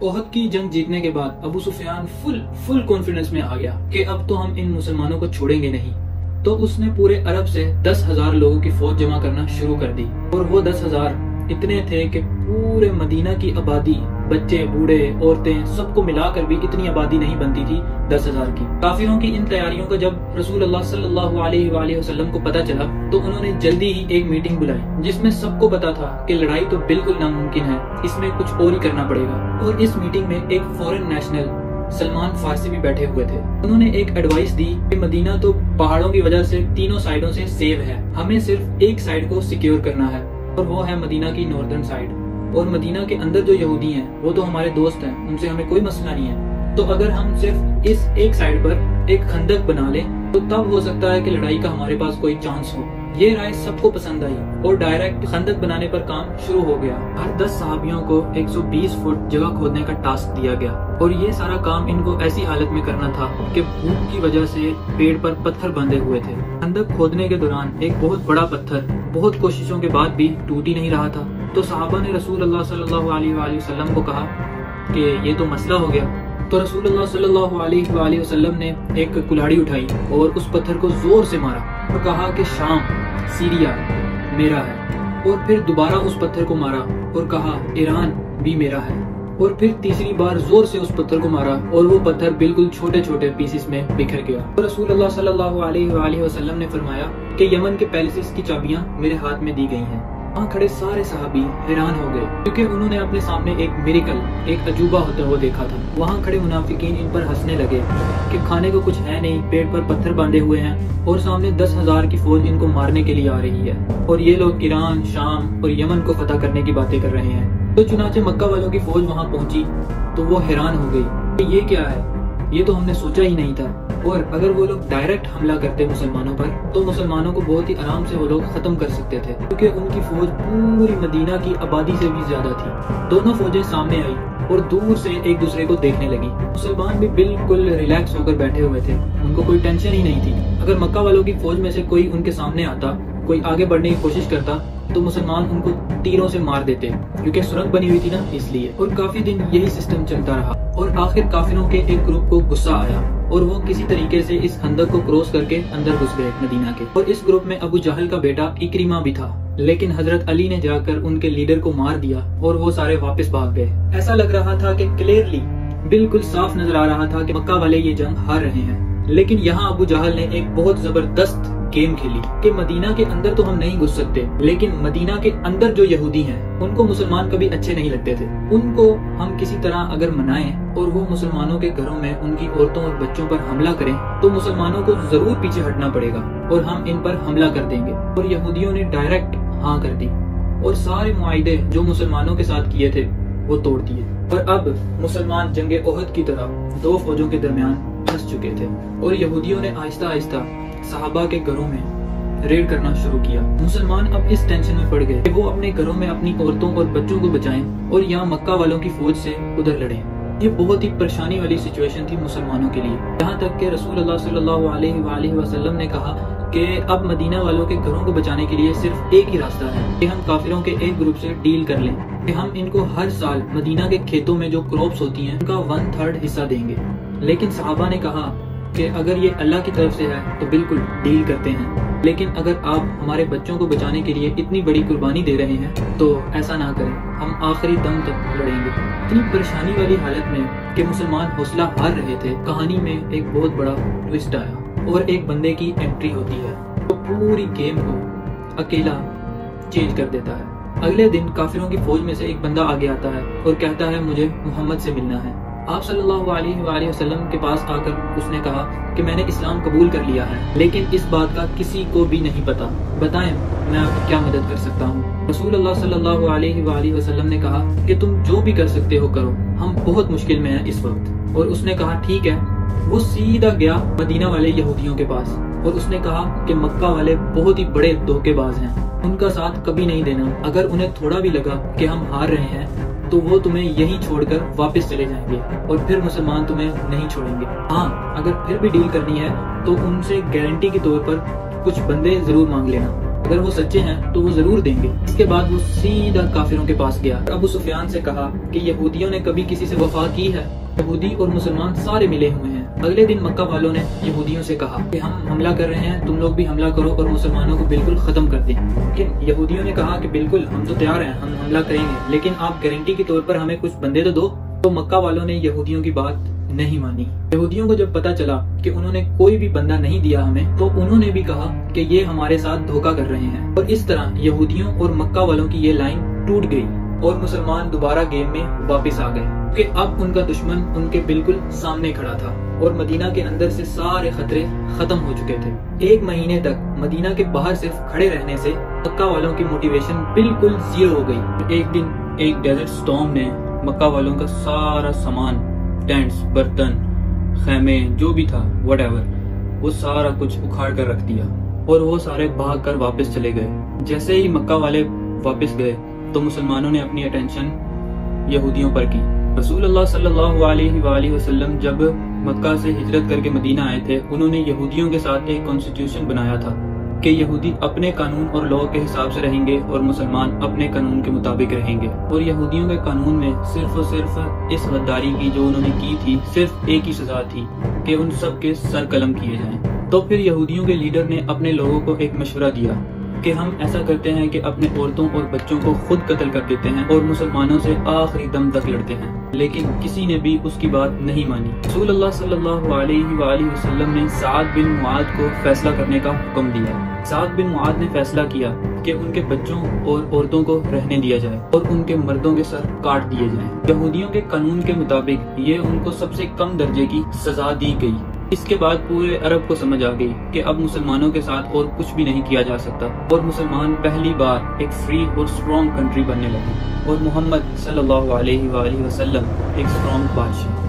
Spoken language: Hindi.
ओहद की जंग जीतने के बाद अबू सुफियान फुल कॉन्फिडेंस में आ गया कि अब तो हम इन मुसलमानों को छोड़ेंगे नहीं। तो उसने पूरे अरब से 10,000 लोगों की फौज जमा करना शुरू कर दी और वो 10,000 इतने थे कि पूरे मदीना की आबादी, बच्चे, बूढ़े, औरतें, सबको मिलाकर भी इतनी आबादी नहीं बनती थी 10,000 की। काफिरों की इन तैयारियों का जब रसूलुल्लाह सल्लल्लाहु अलैहि वसल्लम को पता चला तो उन्होंने जल्दी ही एक मीटिंग बुलाई जिसमें सबको पता था कि लड़ाई तो बिल्कुल नामुमकिन है, इसमें कुछ और ही करना पड़ेगा। और इस मीटिंग में एक फॉरेन नेशनल सलमान फारसी भी बैठे हुए थे। उन्होंने एक एडवाइस दी कि मदीना तो पहाड़ों की वजह से तीनों साइडों से सेव है, हमें सिर्फ एक साइड को सिक्योर करना है और वो है मदीना की नॉर्दर्न साइड। और मदीना के अंदर जो यहूदी हैं वो तो हमारे दोस्त हैं, उनसे हमें कोई मसला नहीं है। तो अगर हम सिर्फ इस एक साइड पर एक खंदक बना लें तो तब हो सकता है कि लड़ाई का हमारे पास कोई चांस हो। ये राय सबको पसंद आई और डायरेक्ट खंदक बनाने पर काम शुरू हो गया। हर 10 सहाबियों को 120 फुट जगह खोदने का टास्क दिया गया और ये सारा काम इनको ऐसी हालत में करना था कि भूख की वजह से पेड़ पर पत्थर बंधे हुए थे। खंदक खोदने के दौरान एक बहुत बड़ा पत्थर बहुत कोशिशों के बाद भी टूट ही नहीं रहा था। तो सहाबा ने रसूलुल्लाह सल्लल्लाहु अलैहि वसल्लम को कहा कि ये तो मसला हो गया। तो रसूलुल्लाह सल्लल्लाहु अलैहि वसल्लम ने एक कुल्हाड़ी उठाई और उस पत्थर को जोर से मारा और कहा कि शाम, सीरिया मेरा है। और फिर दोबारा उस पत्थर को मारा और कहा ईरान भी मेरा है। और फिर तीसरी बार जोर से उस पत्थर को मारा और वो पत्थर बिल्कुल छोटे छोटे पीसेस में बिखर गया। तो रसूलुल्लाह सल्लल्लाहु अलैहि वसल्लम ने फरमाया कि यमन के पैलेसेस की चाबियां मेरे हाथ में दी गई हैं। वहाँ खड़े सारे सहाबी हैरान हो गए क्योंकि उन्होंने अपने सामने एक मिरेकल, एक अजूबा होता हुआ देखा था। वहाँ खड़े मुनाफिकीन इन पर हंसने लगे कि खाने को कुछ है नहीं, पेड़ पर पत्थर बांधे हुए हैं और सामने 10,000 की फौज इनको मारने के लिए आ रही है और ये लोग ईरान, शाम और यमन को फतह करने की बातें कर रहे हैं। तो चुनाचे मक्का वालों की फौज वहाँ पहुंची तो वो हैरान हो गई कि ये क्या है, ये तो हमने सोचा ही नहीं था। और अगर वो लोग डायरेक्ट हमला करते मुसलमानों पर तो मुसलमानों को बहुत ही आराम से वो लोग खत्म कर सकते थे क्योंकि उनकी फौज पूरी मदीना की आबादी से भी ज्यादा थी। दोनों फौजें सामने आई और दूर से एक दूसरे को देखने लगी। मुसलमान भी बिल्कुल रिलैक्स होकर बैठे हुए थे, उनको कोई टेंशन ही नहीं थी। अगर मक्का वालों की फौज में से कोई उनके सामने आता, कोई आगे बढ़ने की कोशिश करता तो मुसलमान उनको तीरों से मार देते क्योंकि सुरंग बनी हुई थी ना, इसलिए। और काफी दिन यही सिस्टम चलता रहा और आखिर काफिरों के एक ग्रुप को गुस्सा आया और वो किसी तरीके से इस खंदक को क्रॉस करके अंदर घुस गए मदीना के। और इस ग्रुप में अबू जहल का बेटा इक्रिमा भी था, लेकिन हजरत अली ने जाकर उनके लीडर को मार दिया और वो सारे वापस भाग गए। ऐसा लग रहा था कि क्लियरली बिल्कुल साफ नजर आ रहा था कि मक्का वाले ये जंग हार रहे हैं। लेकिन यहाँ अबू जहल ने एक बहुत जबरदस्त गेम खेली कि मदीना के अंदर तो हम नहीं घुस सकते, लेकिन मदीना के अंदर जो यहूदी हैं उनको मुसलमान कभी अच्छे नहीं लगते थे। उनको हम किसी तरह अगर मनाएं और वो मुसलमानों के घरों में उनकी औरतों और बच्चों पर हमला करें तो मुसलमानों को जरूर पीछे हटना पड़ेगा और हम इन पर हमला कर देंगे। और यहूदियों ने डायरेक्ट हाँ कर दी और सारे मुआहिदे जो मुसलमानों के साथ किए थे वो तोड़ दिए। और अब मुसलमान जंगे ओहद की तरह दो फौजों के दरमियान फंस चुके थे और यहूदियों ने आहिस्ता आहिस्ता सहाबा के घरों में रेड करना शुरू किया। मुसलमान अब इस टेंशन में पड़ गए कि वो अपने घरों में अपनी औरतों और बच्चों को बचाएं और यहाँ मक्का वालों की फौज से उधर लड़ें। ये बहुत ही परेशानी वाली सिचुएशन थी मुसलमानों के लिए, यहाँ तक कि रसूलुल्लाह सल्लल्लाहु अलैहि वसल्लम ने कहा कि अब मदीना वालों के घरों को बचाने के लिए सिर्फ एक ही रास्ता है कि हम काफिरों के एक ग्रुप से डील कर लें कि हम इनको हर साल मदीना के खेतों में जो क्रॉप्स होती हैं उनका 1/3 हिस्सा देंगे। लेकिन सहाबा ने कहा कि अगर ये अल्लाह की तरफ से है तो बिल्कुल डील करते हैं, लेकिन अगर आप हमारे बच्चों को बचाने के लिए इतनी बड़ी कुर्बानी दे रहे हैं तो ऐसा ना करें, हम आखिरी दम तक लड़ेंगे। इतनी परेशानी वाली हालत में कि मुसलमान हौसला हार रहे थे, कहानी में एक बहुत बड़ा ट्विस्ट आया और एक बंदे की एंट्री होती है तो पूरी गेम को अकेला चेंज कर देता है। अगले दिन काफिरों की फौज में से एक बंदा आगे आता है और कहता है मुझे मोहम्मद से मिलना है। आप सल्लल्लाहु अलैहि वसल्लम के पास आकर उसने कहा कि मैंने इस्लाम कबूल कर लिया है, लेकिन इस बात का किसी को भी नहीं पता, बताएं मैं आपकी क्या मदद कर सकता हूँ। रसूलुल्लाह सल्लल्लाहु अलैहि वसल्लम ने कहा कि तुम जो भी कर सकते हो करो, हम बहुत मुश्किल में हैं इस वक्त। और उसने कहा ठीक है। वो सीधा गया मदीना वाले यहूदियों के पास और उसने कहा कि मक्का वाले बहुत ही बड़े धोखेबाज हैं, उनका साथ कभी नहीं देना। अगर उन्हें थोड़ा भी लगा कि हम हार रहे हैं तो वो तुम्हें यहीं छोड़कर वापस चले जाएंगे और फिर मुसलमान तुम्हें नहीं छोड़ेंगे। हाँ, अगर फिर भी डील करनी है तो उनसे गारंटी के तौर पर कुछ बंदे जरूर मांग लेना। अगर वो सच्चे हैं तो वो जरूर देंगे। इसके बाद वो सीधा काफिरों के पास गया। अबू सुफियान से कहा कि यहूदियों ने कभी किसी से वफा की है? यहूदी और मुसलमान सारे मिले हुए हैं। अगले दिन मक्का वालों ने यहूदियों से कहा कि हम हमला कर रहे हैं, तुम लोग भी हमला करो और मुसलमानों को बिल्कुल खत्म कर दें। लेकिन यहूदियों ने कहा कि बिल्कुल हम तो तैयार हैं, हम हमला करेंगे, लेकिन आप गारंटी के तौर पर हमें कुछ बंदे तो दो। तो मक्का वालों ने यहूदियों की बात नहीं मानी। यहूदियों को जब पता चला कि उन्होंने कोई भी बंदा नहीं दिया हमें, तो उन्होंने भी कहा कि ये हमारे साथ धोखा कर रहे हैं। और इस तरह यहूदियों और मक्का वालों की ये लाइन टूट गई और मुसलमान दोबारा गेम में वापस आ गए कि अब उनका दुश्मन उनके बिल्कुल सामने खड़ा था और मदीना के अंदर से सारे खतरे खत्म हो चुके थे। 1 महीने तक मदीना के बाहर सिर्फ खड़े रहने से मक्का वालों की मोटिवेशन बिल्कुल जीरो हो गई। एक दिन एक डेजर्ट स्टॉर्म ने मक्का वालों का सारा सामान, टेंट्स, बर्तन, खैमे, जो भी था व्हाटएवर, वो सारा कुछ उखाड़ कर रख दिया और वो सारे भाग कर वापस चले गए। जैसे ही मक्का वाले वापस गए तो मुसलमानों ने अपनी अटेंशन यहूदियों पर की। रसूलुल्लाह सल्लल्लाहु अलैहि वसल्लम जब मक्का से हिजरत करके मदीना आए थे, उन्होंने यहूदियों के साथ एक कॉन्स्टिट्यूशन बनाया था कि यहूदी अपने कानून और लॉ के हिसाब से रहेंगे और मुसलमान अपने कानून के मुताबिक रहेंगे। और यहूदियों के कानून में सिर्फ और सिर्फ इस गद्दारी की जो उन्होंने की थी, सिर्फ एक ही सजा थी कि उन सब के सर कलम किए जाएं। तो फिर यहूदियों के लीडर ने अपने लोगों को एक मशवरा दिया कि हम ऐसा करते हैं कि अपने औरतों और बच्चों को खुद कत्ल कर देते हैं और मुसलमानों से आखिरी दम तक लड़ते हैं। लेकिन किसी ने भी उसकी बात नहीं मानी। रसूलुल्लाह सल्लल्लाहु अलैहि वसल्लम ने साद बिन मुआद को फैसला करने का हुक्म दिया। साद बिन मुआद ने फैसला किया कि उनके बच्चों और औरतों को रहने दिया जाए और उनके मर्दों के सर काट दिए जाएं। यहूदियों के कानून के मुताबिक ये उनको सबसे कम दर्जे की सजा दी गई। इसके बाद पूरे अरब को समझ आ गई कि अब मुसलमानों के साथ और कुछ भी नहीं किया जा सकता और मुसलमान पहली बार एक फ्री और स्ट्रॉन्ग कंट्री बनने लगे और मोहम्मद सल्लल्लाहु अलैहि वसल्लम एक स्ट्रॉन्ग बादशाह।